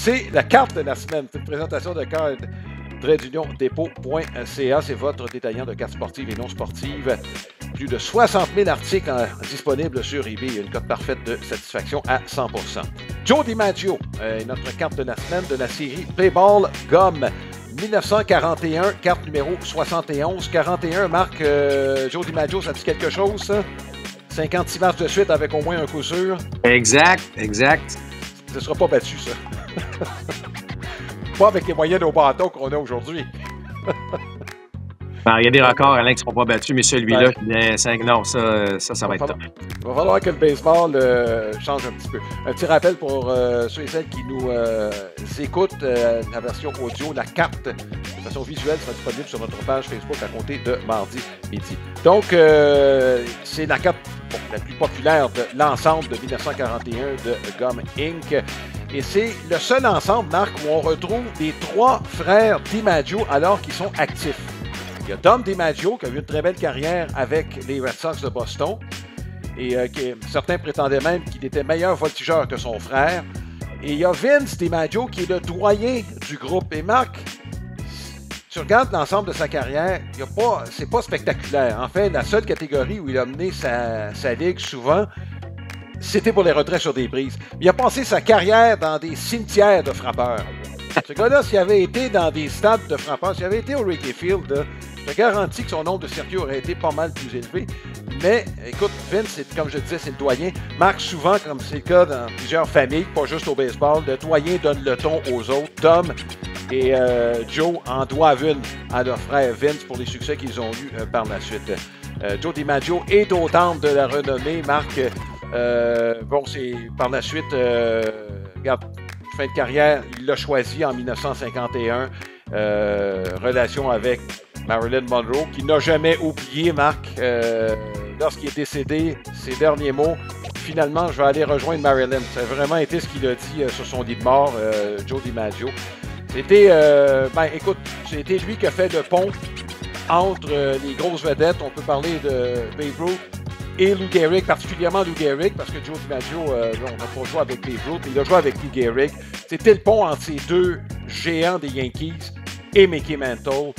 C'est la carte de la semaine. C'est une présentation de carte tradeunionDepot.ca. C'est votre détaillant de cartes sportives et non sportives. Plus de 60 000 articles disponibles sur eBay. Une cote parfaite de satisfaction à 100%. Joe DiMaggio est notre carte de la semaine de la série Playball Gum. 1941, carte numéro 71. 41, Marc, Joe DiMaggio, ça dit quelque chose, ça? 56 matchs de suite avec au moins un coup sûr. Exact, exact. Ce ne sera pas battu, ça. Pas avec les moyens de nos bâtons qu'on a aujourd'hui. Il y a des records, Alain, qui ne seront pas battus, mais celui-là, non, ça va être top. Il va falloir que le baseball change un petit peu. Un petit rappel pour ceux et celles qui nous écoutent, la version audio, la carte de façon visuelle sera disponible sur notre page Facebook à compter de mardi midi. Donc, c'est la carte la plus populaire de l'ensemble de 1941 de Gum Inc. Et c'est le seul ensemble, Marc, où on retrouve les trois frères DiMaggio alors qu'ils sont actifs. Il y a Dom DiMaggio qui a eu une très belle carrière avec les Red Sox de Boston et certains prétendaient même qu'il était meilleur voltigeur que son frère. Et il y a Vince DiMaggio qui est le doyen du groupe. Et Marc, tu regardes l'ensemble de sa carrière, c'est pas spectaculaire. En fait, la seule catégorie où il a mené sa ligue souvent, c'était pour les retraits sur des prises. Il a passé sa carrière dans des cimetières de frappeurs. Ce gars-là, s'il avait été dans des stades de frappeurs, s'il avait été au Wrigley Field, je te garantis que son nombre de circuits aurait été pas mal plus élevé. Mais, écoute, Vince, comme je disais, c'est le doyen. Marc, souvent, comme c'est le cas dans plusieurs familles, pas juste au baseball, le doyen donne le ton aux autres. Tom et Joe en doivent une à leur frère Vince pour les succès qu'ils ont eus par la suite. Joe DiMaggio est au temple de la renommée. Marc, c'est par la suite, regarde, fin de carrière, il l'a choisi en 1951. Relation avec Marilyn Monroe, qui n'a jamais oublié, Marc, lorsqu'il est décédé, ses derniers mots, finalement, je vais aller rejoindre Marilyn. Ça a vraiment été ce qu'il a dit sur son lit de mort, Joe DiMaggio. C'était, c'était lui qui a fait le pont entre les grosses vedettes. On peut parler de Babe Ruth et Lou Gehrig, particulièrement Lou Gehrig, parce que Joe DiMaggio, on n'a pas joué avec Babe Ruth, mais il a joué avec Lou Gehrig. C'était le pont entre ces deux géants des Yankees et Mickey Mantle.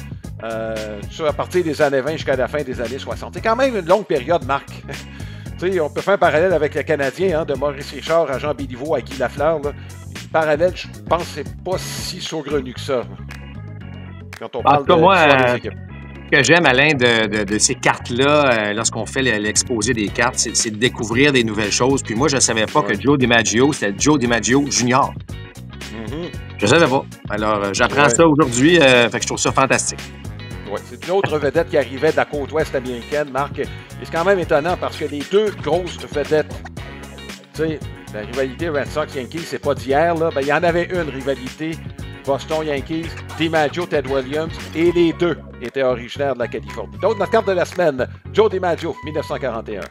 À partir des années 20 jusqu'à la fin des années 60. C'est quand même une longue période, Marc. On peut faire un parallèle avec le Canadien, de Maurice Richard à Jean Béliveau, à Guy Lafleur. Là. Le parallèle, je pense que c'est pas si saugrenu que ça. Quand on parle des équipes. Ce que j'aime, Alain, de ces cartes-là, lorsqu'on fait l'exposé des cartes, c'est de découvrir des nouvelles choses. Puis moi, je ne savais pas que Joe DiMaggio, c'était Joe DiMaggio Junior. Je ne savais pas. Alors, j'apprends ça aujourd'hui, fait que je trouve ça fantastique. Ouais, c'est une autre vedette qui arrivait de la côte ouest américaine, Marc. Et c'est quand même étonnant parce que les deux grosses vedettes, tu sais, la rivalité Red Sox-Yankees, c'est pas d'hier, là. Ben, il y en avait une rivalité Boston-Yankees, DiMaggio, Ted Williams, et les deux étaient originaires de la Californie. Donc, notre carte de la semaine, Joe DiMaggio, 1941.